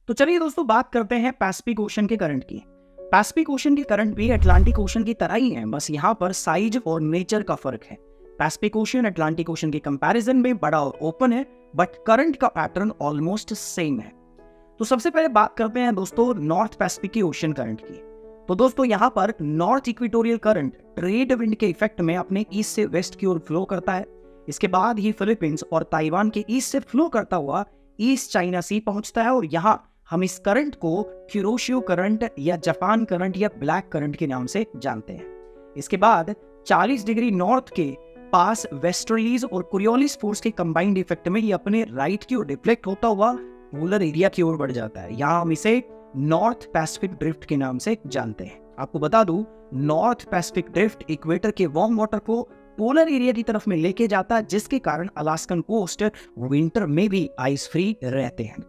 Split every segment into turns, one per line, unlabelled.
तो चलिए दोस्तों बात करते हैं पैसिफिक ओशन के करंट की। पैसिफिक ओशन के करंट भी अटलांटिक ओशन की तरह ही है, बस यहाँ पर साइज और नेचर का फर्क है। पैसिफिक ओशन अटलांटिक ओशन के कंपैरिजन में बड़ा और ओपन है, बट करंट का पैटर्न ऑलमोस्ट सेम है। तो सबसे पहले बात करते हैं दोस्तों नॉर्थ पैसिफिक ओशन करंट की। तो दोस्तों यहाँ पर north equatorial current trade wind के इफेक्ट में अपने ईस्ट से वेस्ट की ओर फ्लो करता है। इसके बाद ही फिलीपींस और ताइवान के ईस्ट से फ्लो करता हुआ ईस्ट चाइना सी पहुंचता है, और यहाँ हम इस करंट को क्यूरोशियो करंट या जापान करंट या ब्लैक करंट के नाम से जानते हैं। इसके बाद 40 डिग्री नॉर्थ के पास वेस्टर्लीज और कोरियोलिस फोर्स के कंबाइंड इफेक्ट में ये अपने राइट की ओर डिफ्लेक्ट होता हुआ पोलर एरिया की ओर बढ़ जाता है। यहाँ हम इसे नॉर्थ पैसिफिक ड्रिफ्ट के नाम से जानते हैं। आपको बता दूं, नॉर्थ पैसिफिक ड्रिफ्ट इक्वेटर के वार्म वाटर को पोलर एरिया की तरफ में लेके जाता है, जिसके कारण अलास्कन कोस्ट विंटर में भी आइस फ्री रहते हैं।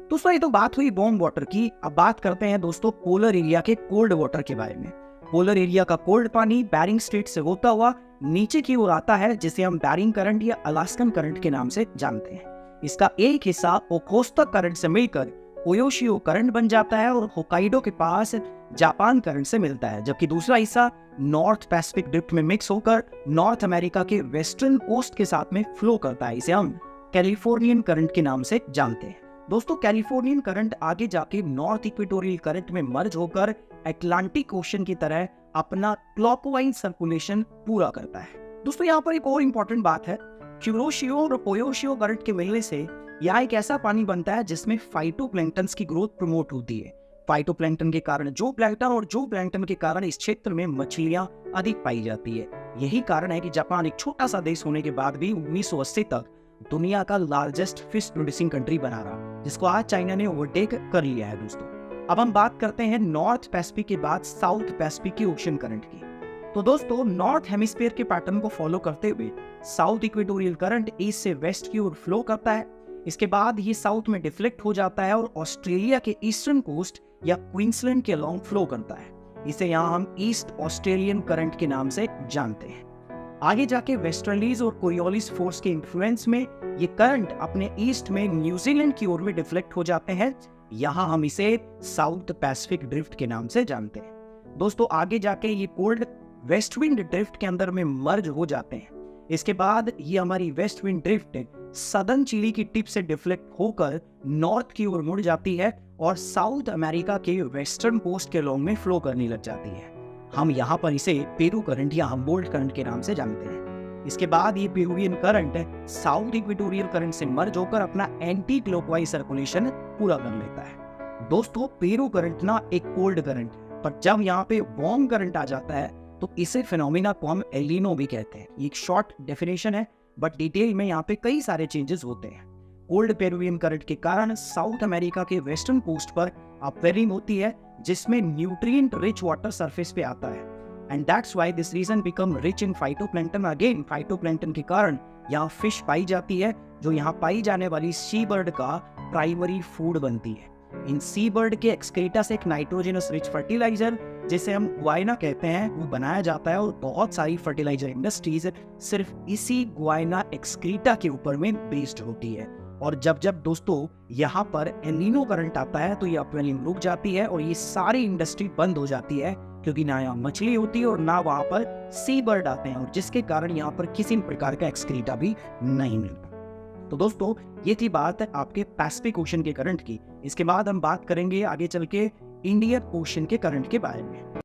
दोस्तों ये तो बात हुई वार्म वाटर की। अब बात करते हैं दोस्तों पोलर एरिया के कोल्ड वाटर के बारे में। पोलर एरिया का कोल्ड पानी बेरिंग स्ट्रेट से होता हुआ नीचे की ओर आता है, जिसे हम बेरिंग करंट या अलास्कन करंट के नाम से जानते हैं। इसका एक हिस्सा ओखोत्सुक करंट से मिलकर ओयोशियो करंट बन जाता है और होकाइडो के पास जापान करंट से मिलता है, जबकि दूसरा हिस्सा नॉर्थ पैसिफिक ड्रिफ्ट में मिक्स होकर नॉर्थ अमेरिका के वेस्टर्न कोस्ट के साथ में फ्लो करता है। इसे हम कैलिफोर्नियन करंट के नाम से जानते हैं। दोस्तों कैलिफोर्नियन करंट आगे जाके नॉर्थ इक्वेटोरियल करंट में मर्ज होकर अटलांटिक ओशन की तरह अपना क्लॉकवाइज सर्कुलेशन पूरा करता है। दोस्तों यहाँ पर एक और इम्पोर्टेंट बात है, क्यूरोशियो और ओयोशियो करंट के मिलने से यहाँ एक ऐसा पानी बनता है जिसमें फाइटोप्लैंक्टन्स की ग्रोथ प्रमोट होती है। फाइटोप्लैंक्टन के कारण जो प्लैंक्टन और जो प्लैंक्टन के कारण इस क्षेत्र में मछलियां अधिक पाई जाती है। यही कारण है कि जापान एक छोटा सा देश होने के बाद भी 1980 तक दुनिया का लार्जेस्ट फिश प्रोड्यूसिंग कंट्री बना रहा, जिसको आज चाइना ने ओवरटेक कर लिया है। दोस्तों अब हम बात करते हैं नॉर्थ पैसिफिक के बाद साउथ पैसिफिक के ओशन करंट की। तो दोस्तों नॉर्थ हेमिस्फीयर के पैटर्न को फॉलो करते हुए साउथ इक्वेटोरियल करंट ईस्ट से वेस्ट की ओर फ्लो करता है। इसके बाद ये साउथ में डिफ्लेक्ट हो जाता है और ऑस्ट्रेलिया के ईस्टर्न कोस्ट या क्वींसलैंड के अलोंग फ्लो करता है। इसे यहाँ हम ईस्ट ऑस्ट्रेलियन करंट के नाम से जानते हैं। आगे जाके वेस्टर्लीज और कोरियोलिस फोर्स के इन्फ्लुएंस में ये करंट अपने ईस्ट में न्यूजीलैंड की ओर में डिफ्लेक्ट हो जाते हैं। यहाँ हम इसे साउथ पैसिफिक ड्रिफ्ट के नाम से जानते हैं। दोस्तों आगे जाके ये कोल्ड वेस्ट विंड ड्रिफ्ट के अंदर में मर्ज हो जाते हैं। इसके बाद ये हमारी west wind drift southern Chile की टिप से डिफ्लेक्ट होकर नॉर्थ की ओर मुड़ जाती है और साउथ अमेरिका के वेस्टर्न कोस्ट के अलोंग में फ्लो करने लग जाती है। हम यहाँ पर इसे पेरू करंट या हम्बोल्ट करंट के नाम से जानते हैं। इसके बाद ये Peruvian current south equatorial current से मर्ज होकर अपना एंटी क्लॉकवाइज सर्कुलेशन पूरा कर लेता है। दोस्तों पेरू करंट ना एक कोल्ड करंट, पर जब यहाँ पे वार्म करंट आ जाता है तो इसे फिनोमिना को हम एल नीनो भी कहते हैं। ये एक शॉर्ट डेफिनेशन है, बट डिटेल में यहाँ पे कई सारे चेंजेस होते हैं। कोल्ड पेरुवियन करंट के कारण साउथ अमेरिका के वेस्टर्न कोस्ट पर अपवेलिंग होती है, जिसमें न्यूट्रिएंट रिच वाटर सरफेस पे आता है, and that's why this region become rich in phytoplankton. Again phytoplankton के कारण यहाँ फिश पाई जाती है, जो यहाँ पाई जाने वाली सी बर्ड का प्राइमरी फूड बनती है। इन सी बर्ड के एक्सक्रीटा से एक नाइट्रोजनस रिच फर्टिलाइजर, जिसे हम गुआइना कहते हैं, वो बनाया जाता है, और बहुत सारी फर्टिलाइजर इंडस्ट्रीज सिर्फ इसी गुआइना एक्सक्रीटा के ऊपर में बेस्ड होती है। और जब जब दोस्तों यहाँ पर एल नीनो करंट आता है तो ये अपवेलिंग रुक जाती है और ये सारी इंडस्ट्री बंद हो जाती है, क्योंकि ना यहाँ मछली होती है और ना वहाँ पर सी बर्ड आते हैं, और जिसके कारण यहाँ पर किसी प्रकार का एक्सक्रीटा भी नहीं मिलता। तो दोस्तों ये थी बात आपके पैसिफिक ओशन के करंट की। इसके बाद हम बात करेंगे आगे चल के इंडियन ओशन के करंट के बारे में।